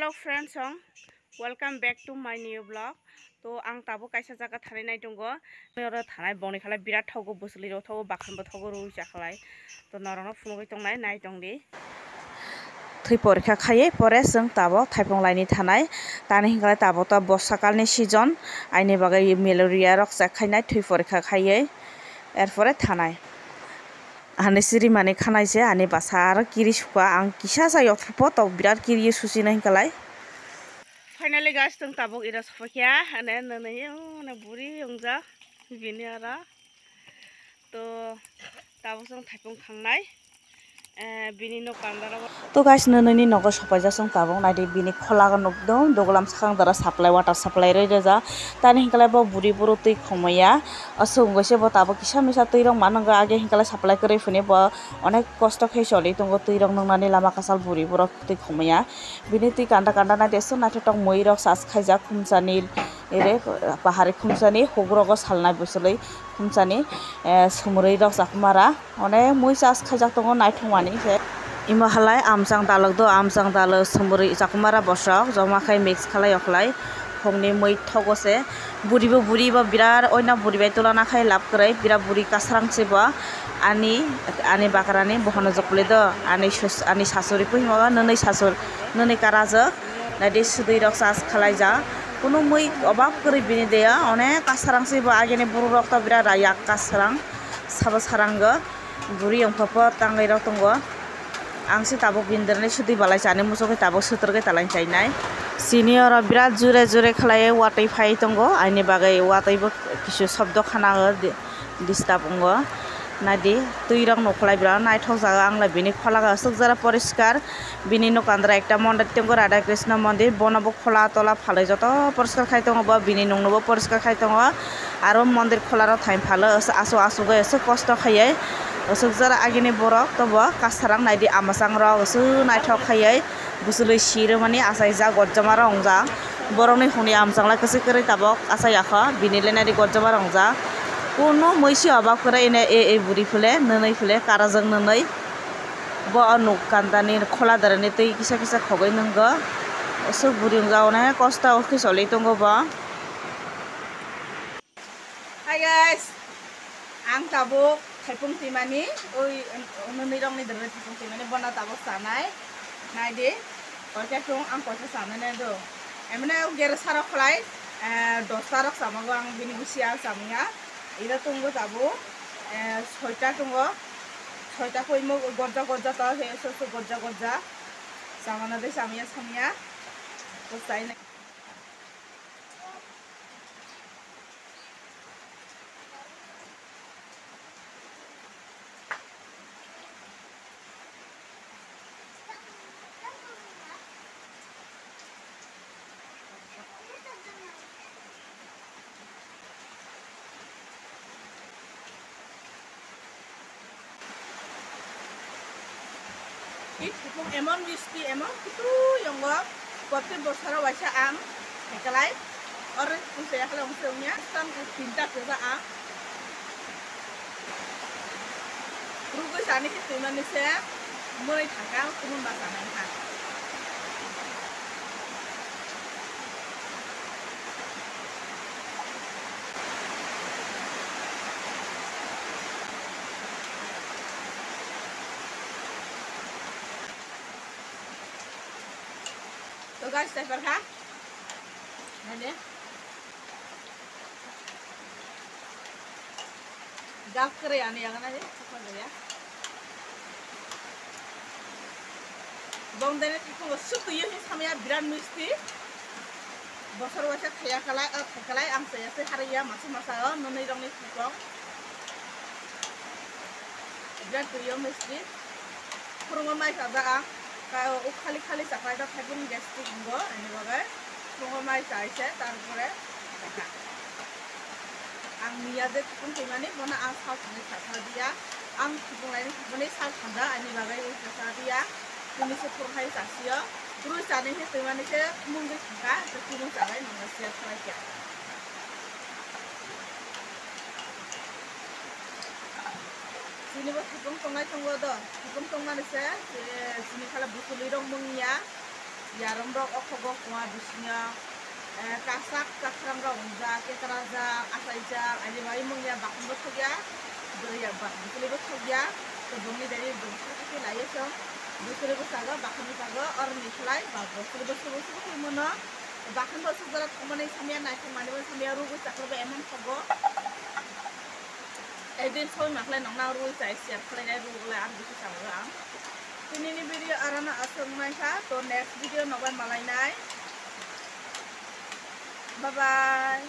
Hello friends, welcome back to my new vlog. To ang tabo kaisa jaga thanai nai tongo. Oro thanai boni khalai birat thogo busli ro thogo bakhan bo thogo ru jakhlai. To norong phunoi tongnai nai tongdi. Thui porikha khaiye pore sung tabo thaipong laini thanai tani hingala tabo to borsakalni season aini bagai malaria rok jakhainai thui porikha khaiye erpore thanai ani siri mane khanai je ani basar kiri suka ang kisa jai otpo to birat kiri susi nai kalai. Finally guys tung tabuk ira sopakya ane nane buri yongja bini ara to tabuk sung thaipong khangnai bini no kandara to guys nani nogo sopaija sung tabuk nai bini khola ga nokdom dogolam sakhang dara supply water supply rei reja tani hingkalai bo buri buru tui khomaya asung goise bo tabuk kisa misa tui rong mananga age hingkalai supply korei phune bo onek kosto khei choli tongo tui rong nongnani lama kasal buri borok tui khomaya bini tui kanda kanda nai desu naithotok moi rok sas khaijak khumsani ere pahari khumsani hogrogo salnai busulei khumsani sumrei rok jakmara onek moi sas khaijak tongo naithokmani se imo halai amjang dalok do amjang dalok sumrei jakmara bosok joma khai mix khalai oklai hongni moi thogose buri bo birar oina buri bai tulana khai lab korai birat buri kasrang chebo ani bakarani bohono jokle do ani sasori puhima nonoi sasor nonoi karajak nadi sudui rok sas khalai ja kono moi obab kori bini deya onek kasrang chebo ageni buru rok to birat rayak kasrang sabo sarango buri ongpapo tangai rok tongo angsi tabuk binderni sudui balai chani musokai tabuk suturgai talai chainai senior birat jure jure khalai watai phai tongo aini bagai watai bo kisu shobdo khana disturb ongo nadi tui rok nokhlai birat naithok jaga angla bini kholaga sukjara poriskar bini nokandra ekta mondir tongo Radha Krishna mondir bono bo khola tola phalai joto poriskar khai tongo bo bini nongno bo poriskar khai tongo aro mondir kholaro thaim phalo aso ga so kosto khaiye sukjara agini borok tobo kasarang naidi amasang rok su naithok khaiye busului siromani asai ja gorjama rongja borokni huni amjangla kisi koroi tabok asai akha bini lenari gorjama rongja kono moisi obab kore ene e buri phule nonoi phule karajak nonoi bo nuk kandani khola darani tui kisa kisa khogoi nongo so buri ongja onek kosto khicholei tongo bo. Hi guys, ang tabuk thaipong timani oi nonoi rongni darani thaipong timani bona tabuk sanai naidi koita tung ang koita sanai do emne gere sara khlai 10 ta rok samago ang bini busia samya ida tunggo tabu 6 ta tungo 6 ta koimo gorja ta he so gorja samana de samya to sai na emon misti emon itu yang gua kote bosara waisa ang hekalai or usaya kala unseunya tan tinta pesa ang rugo sani ke timani se mulai thangka kumun basana ha to guys saya perha nade gap kare ani yang nade apa ya bong dene thiko sutu ye samya biran misti bosor wasa khaya kalai ang saya se hariya masa nonoi rongni thikong biran tuyo misti kurungo mai kada ang খালি চাপাই দা থাকুন gastric হব এনে বাগাই প্রমাই চাইছে তারপরে দেখা আং মিয়াজে থাকুন কইমানি বনা আং সাল থানে সাথা দিয়া আং ফুংলাইনি ফুনি সাল থান্দা আনি বাগাই ওই সাথা দিয়া তুমি সে ফরহাই চাসিও পুরো জানি হে কইমানি সে মুঙ্গি থাকা তো পুরো জানাই নমস্কার সবাইকে Sini buat hukum tongai tonggo do hukum tongan se sini kala busuli rong mungia yaram rok okhogo kuma bisnya kasak kakrang rok ja ketara ja asai ja ani bai mungya bakun bo thogya doya bak bisle bo thogya to bongni dari bongsa ke laye so bisle bo saga bakun bo saga or nikhlai ba bisle bo so mono bakun bo sugara thomane samya nai thomane bo samya rugo chakro emon thogo edin soy maklai nongna rugo chai share khlainai rugo la ar bisu saga ang ini video arana asong maisa to next video nobai malai nai bye bye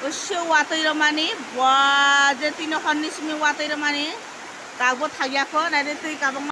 usyo watoi romani wa je tino khonni simi watoi romani tagbo thagyakho nai de tui kabang